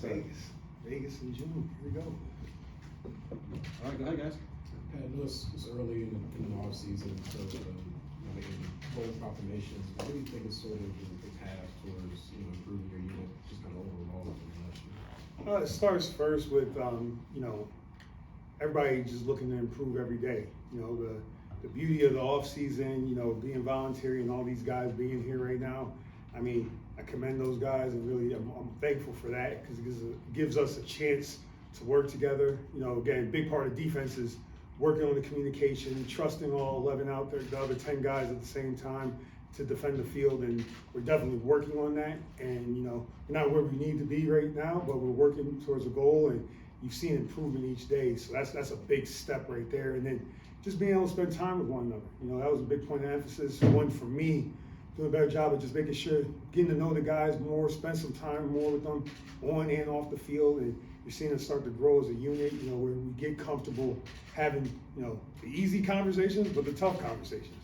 Vegas in June. Here we go. All right, go ahead, guys. I know it's early in the off season, so making bold proclamations. What do you think is sort of the path towards improving your unit, just kind of overall in the last year? It starts first with everybody just looking to improve every day. The beauty of the off season, being voluntary and all these guys being here right now. I mean, I commend those guys and really I'm thankful for that because it gives us a chance to work together. Again, a big part of defense is working on the communication, trusting all 11 out there, the other 10 guys at the same time to defend the field, and we're definitely working on that. And we're not where we need to be right now, but we're working towards a goal, and you've seen improvement each day. So that's a big step right there. And then just being able to spend time with one another. That was a big point of emphasis. One for me, doing a better job of just making sure, getting to know the guys more, spend some time more with them on and off the field, and you're seeing us start to grow as a unit, where we get comfortable having, the easy conversations, but the tough conversations.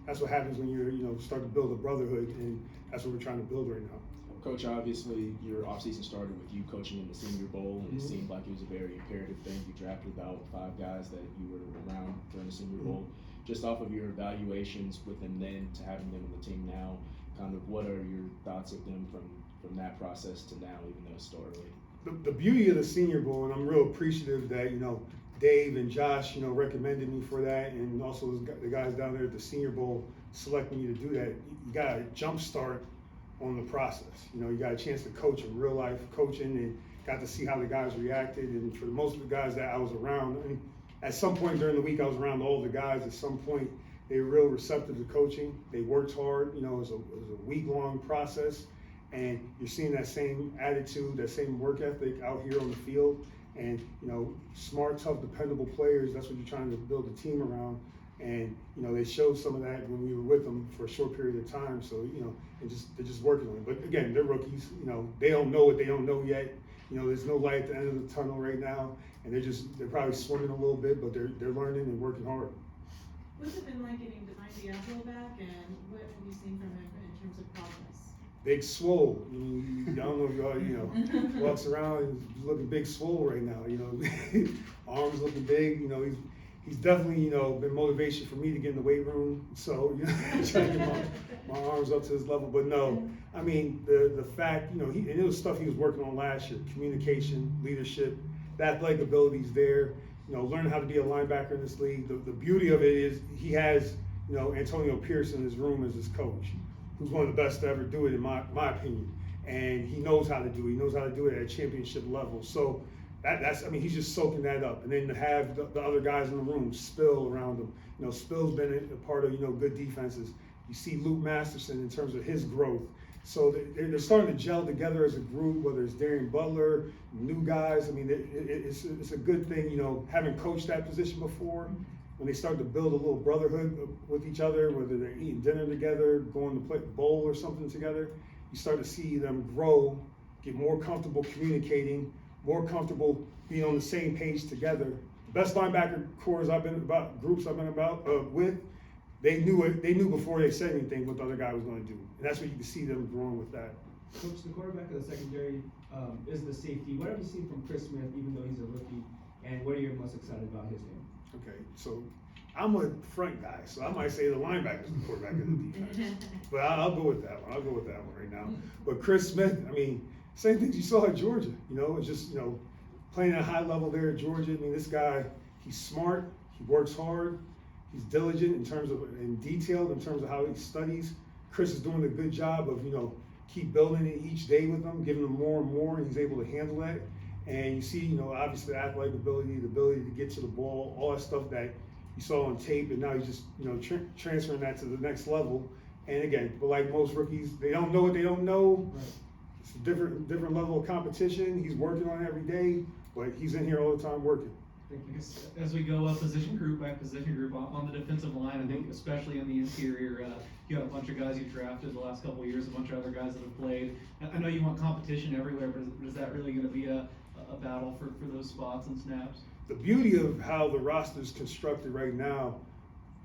That's what happens when you're, start to build a brotherhood, and that's what we're trying to build right now. Coach, obviously your offseason started with you coaching in the Senior Bowl, and it seemed like it was a very imperative thing. You drafted about 5 guys that you were around during the Senior Bowl. Just off of your evaluations with them then to having them on the team now, kind of what are your thoughts of them from that process to now, even though it's still early? The beauty of the Senior Bowl, and I'm real appreciative that, Dave and Josh, recommended me for that, and also the guys down there at the Senior Bowl selecting me to do that. You got a jump start on the process. You got a chance to coach in real life coaching and got to see how the guys reacted. And for most of the guys that I was around, and at some point during the week I was around all the guys, at some point they were real receptive to coaching. They worked hard. It was a week-long process, and you're seeing that same attitude, that same work ethic out here on the field. And smart, tough, dependable players. That's what you're trying to build a team around. And they showed some of that when we were with them for a short period of time. So they're just working on it. But again, they're rookies. They don't know what they don't know yet. There's no light at the end of the tunnel right now, and they're probably swimming a little bit, but they're learning and working hard. What's it been like getting Diablo back, and what have you seen from him in terms of progress? Big swole. I don't know if y'all, walks around and looking big swole right now. Arms looking big. He's definitely, been motivation for me to get in the weight room. So, trying to get my arms up to his level. But no, I mean, the fact, and it was stuff he was working on last year: communication, leadership, the athletic abilities there. Learning how to be a linebacker in this league. The beauty of it is he has, Antonio Pierce in his room as his coach, who's one of the best to ever do it, in my opinion. And he knows how to do it. He knows how to do it at a championship level. So he's just soaking that up. And then to have the other guys in the room, Spill around him. Spill's been a part of, good defenses. You see Luke Masterson in terms of his growth. So they're starting to gel together as a group, whether it's Darian Butler, new guys. I mean, it's a good thing, having coached that position before. When they start to build a little brotherhood with each other, whether they're eating dinner together, going to play bowl or something together, you start to see them grow, get more comfortable communicating, more comfortable being on the same page together. The best linebacker groups I've been with, they knew before they said anything what the other guy was going to do, and that's what you can see them growing with that. Coach, the quarterback of the secondary is the safety. What have you seen from Chris Smith, even though he's a rookie, and what are you most excited about his game? Okay, so I'm a front guy, so I might say the linebacker's the quarterback of the defense. But I'll go with that one. I'll go with that one right now. But Chris Smith, I mean, same things you saw at Georgia. It's just, playing at a high level there at Georgia. I mean, this guy, he's smart, he works hard, he's diligent and detailed in terms of how he studies. Chris is doing a good job of, keep building it each day with him, giving him more and more, and he's able to handle that. And you see, obviously the athletic ability, the ability to get to the ball, all that stuff that you saw on tape, and now he's just, transferring that to the next level. And again, but like most rookies, they don't know what they don't know. Right. It's a different level of competition. He's working on it every day, but he's in here all the time working. As we go position group by position group on the defensive line, I think especially on the interior, you got a bunch of guys you drafted the last couple of years, a bunch of other guys that have played. I know you want competition everywhere, but is that really going to be a battle for those spots and snaps? The beauty of how the roster is constructed right now,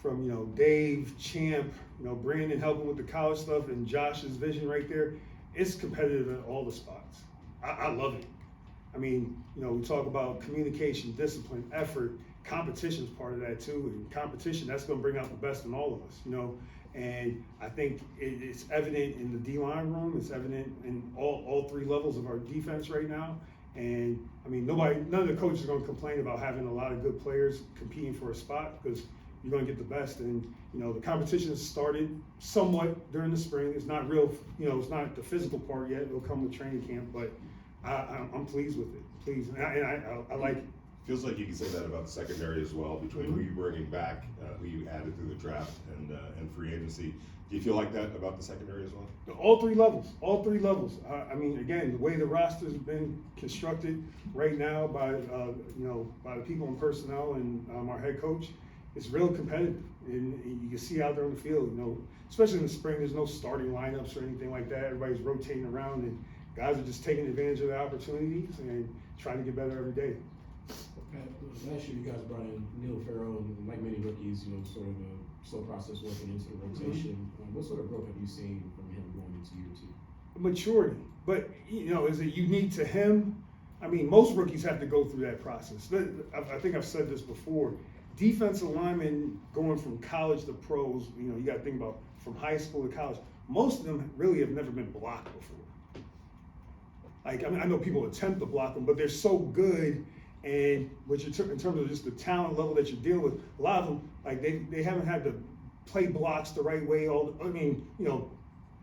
from Dave, Champ, Brandon helping with the college stuff, and Josh's vision right there, it's competitive at all the spots. I love it. I mean, you know, we talk about communication, discipline, effort. Competition's part of that too, and competition, that's gonna bring out the best in all of us, you know. And I think it's evident in the D-line room, it's evident in all three levels of our defense right now. And I mean, none of the coaches are gonna complain about having a lot of good players competing for a spot, because you're gonna get the best. And you know, the competition has started somewhat during the spring. It's not real, you know, it's not the physical part yet. It'll come with training camp, but I'm pleased with it. Pleased, and I like it. Feels like you can say that about the secondary as well, between who you're bringing back, who you added through the draft, and free agency. Do you feel like that about the secondary as well? All three levels. I mean, again, the way the roster's been constructed right now by by the people in personnel and our head coach, it's real competitive, and you can see out there on the field. You know, especially in the spring, there's no starting lineups or anything like that. Everybody's rotating around, and guys are just taking advantage of the opportunities and trying to get better every day. Last year, you guys brought in Neil Farrell, and like many rookies, you know, sort of a slow process working into the rotation. What sort of growth have you seen from him going into year two? Maturity, but you know, is it unique to him? I mean, most rookies have to go through that process. I think I've said this before. Defensive linemen going from college to pros, you know, you got to think about from high school to college. Most of them really have never been blocked before. Like, I mean, I know people attempt to block them, but they're so good. And in terms of just the talent level that you're dealing with, a lot of them, like they haven't had to play blocks the right way. I mean, you know,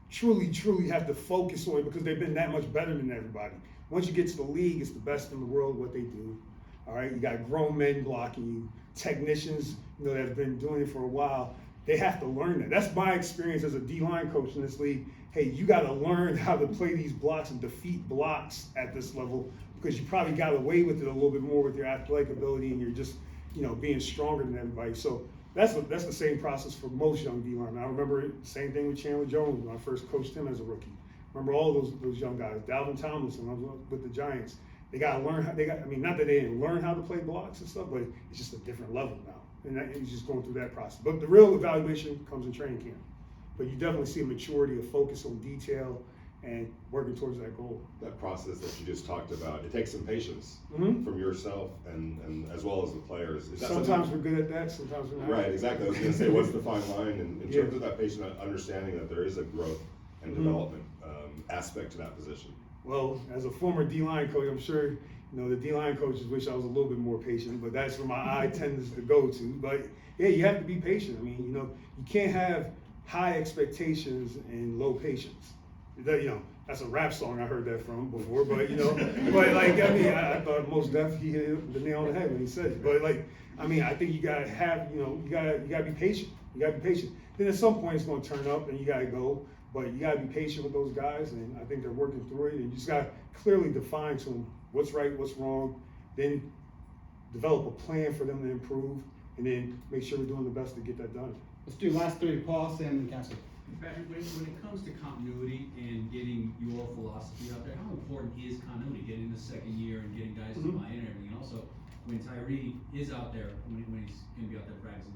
truly have to focus on it because they've been that much better than everybody. Once you get to the league, it's the best in the world what they do. All right, you got grown men blocking you, technicians, you know, that have been doing it for a while. They have to learn that. That's my experience as a D-line coach in this league. Hey, you got to learn how to play these blocks and defeat blocks at this level, because you probably got away with it a little bit more with your athletic ability, and you're just, you know, being stronger than everybody. So that's the same process for most young D-linemen. I remember the same thing with Chandler Jones when I first coached him as a rookie. Remember all those young guys, Dalvin Tomlinson when I was with the Giants. They got to learn I mean, not that they didn't learn how to play blocks and stuff, but it's just a different level now. And he's just going through that process. But the real evaluation comes in training camp. But you definitely see a maturity, a focus on detail, and working towards that goal. That process that you just talked about, it takes some patience Mm-hmm. from yourself and as well as the players. Is that Sometimes we're good at that, sometimes we're not. Right, exactly. I was going to say, what's the fine line in terms of that patient understanding that there is a growth and development aspect to that position? Well, as a former D-line coach, I'm sure, you know, the D-line coaches wish I was a little bit more patient, but that's where my eye tends to go to. But yeah, you have to be patient. I mean, you know, you can't have high expectations and low patience. You know, that's a rap song I heard that from before, but you know, but like, I mean, I thought most definitely he hit the nail on the head when he said it. But like, I mean, I think you gotta have, you know, you gotta be patient. You gotta be patient. Then at some point it's gonna turn up and you gotta go, but you gotta be patient with those guys, and I think they're working through it. And you just gotta clearly define to them what's right, what's wrong, then develop a plan for them to improve, and then make sure we're doing the best to get that done. Let's do last three, Paul, Sam, and Cassie. Patrick, when it comes to continuity and getting your philosophy out there, how important is continuity, getting the second year and getting guys to buy in and everything? And also, when Tyree is out there, when he's going to be out there practicing,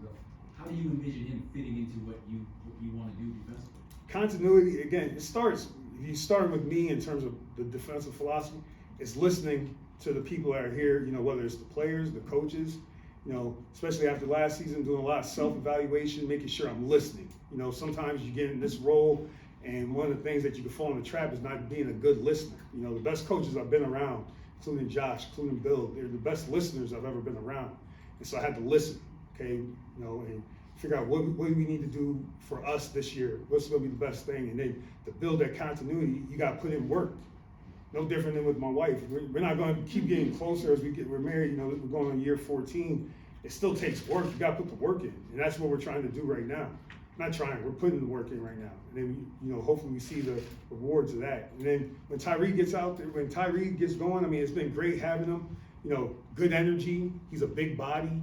how do you envision him fitting into what you want to do defensively? Continuity, again, it starts, if you start with me in terms of the defensive philosophy, it's listening to the people that are here, you know, whether it's the players, the coaches, you know, especially after last season, doing a lot of self-evaluation, making sure I'm listening. You know, sometimes you get in this role, and one of the things that you can fall in the trap is not being a good listener. You know, the best coaches I've been around, including Josh, including Bill, they're the best listeners I've ever been around. And so I had to listen, okay, you know, and figure out what do we need to do for us this year? What's going to be the best thing? And then to build that continuity, you got to put in work. No different than with my wife. We're not going to keep getting closer as we're married. You know, we're going on year 14. It still takes work. You got to put the work in, and that's what we're trying to do right now. Not trying. We're putting the work in right now, and then you know, hopefully we see the rewards of that. And then when Tyree gets out there, when Tyree gets going, I mean, it's been great having him. You know, good energy. He's a big body.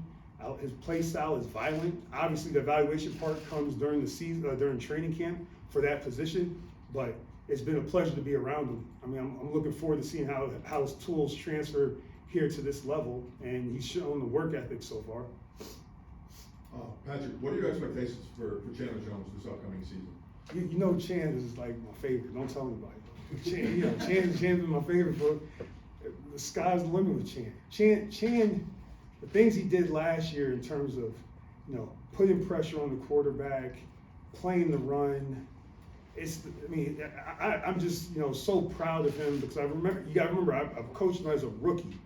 His play style is violent. Obviously, the evaluation part comes during the season, during training camp for that position. But it's been a pleasure to be around him. I mean, I'm looking forward to seeing how his tools transfer here to this level, and he's shown the work ethic so far. Patrick, what are your expectations for Chandler Jones this upcoming season? You know, Chan is like my favorite. Don't tell anybody. Chan's been my favorite for, the sky's the limit with Chan, the things he did last year in terms of, putting pressure on the quarterback, playing the run, I'm just, so proud of him because you gotta remember, I've coached him as a rookie.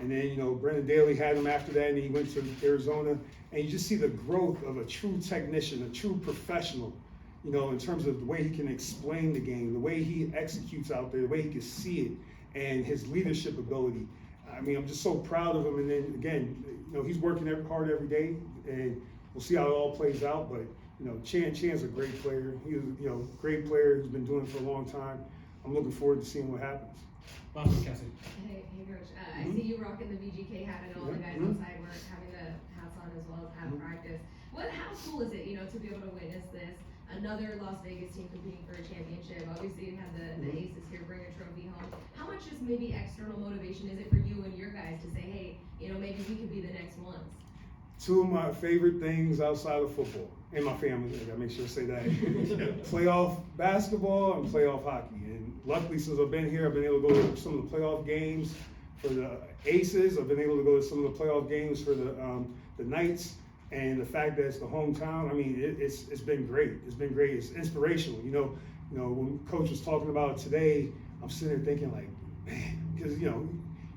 And then, Brendan Daly had him after that and he went to Arizona. And you just see the growth of a true technician, a true professional, in terms of the way he can explain the game, the way he executes out there, the way he can see it, and his leadership ability. I'm just so proud of him. And then again, he's working hard every day, and we'll see how it all plays out. But Chan's a great player. He's a great player who's been doing it for a long time. I'm looking forward to seeing what happens. Cassie. Hey, Coach. I see you rocking the VGK hat, and all the guys outside were having the hats on as well at practice. How cool is it, to be able to witness this? Another Las Vegas team competing for a championship. Obviously, you have the Aces here bring a trophy home. How much just maybe external motivation is it for you and your guys to say, hey, maybe we could be the next ones? Two of my favorite things outside of football and my family, I gotta make sure to say that, playoff basketball and playoff hockey. And luckily, since I've been here, I've been able to go to some of the playoff games for the Aces. I've been able to go to some of the playoff games for the Knights. And the fact that it's the hometown, it's been great. It's been great. It's inspirational. When Coach was talking about it today, I'm sitting there thinking like, man, because you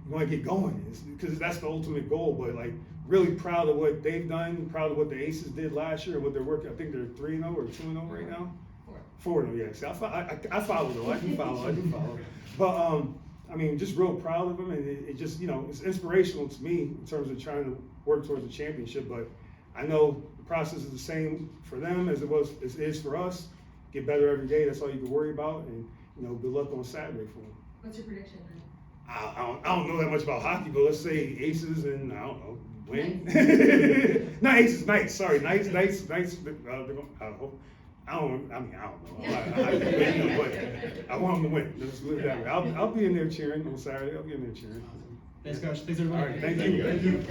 want to get going, because that's the ultimate goal. But like, really proud of what they've done. Proud of what the Aces did last year and what they're working. I think they're 3-0 or 2-0 right now. 4-0, yeah. See, I follow though. I do follow. But just real proud of them, and it just it's inspirational to me in terms of trying to work towards a championship. But I know the process is the same for them as it is for us. Get better every day. That's all you can worry about. And good luck on Saturday for them. What's your prediction then? I don't know that much about hockey, but let's say Aces and I don't know, win. Not Aces, Knights. Sorry, Knights. I don't know. But I want them to win. Let's live that way. I'll be in there cheering on Saturday. I'll be in there cheering. Thanks, Coach. Thanks, everybody. All right, thank you.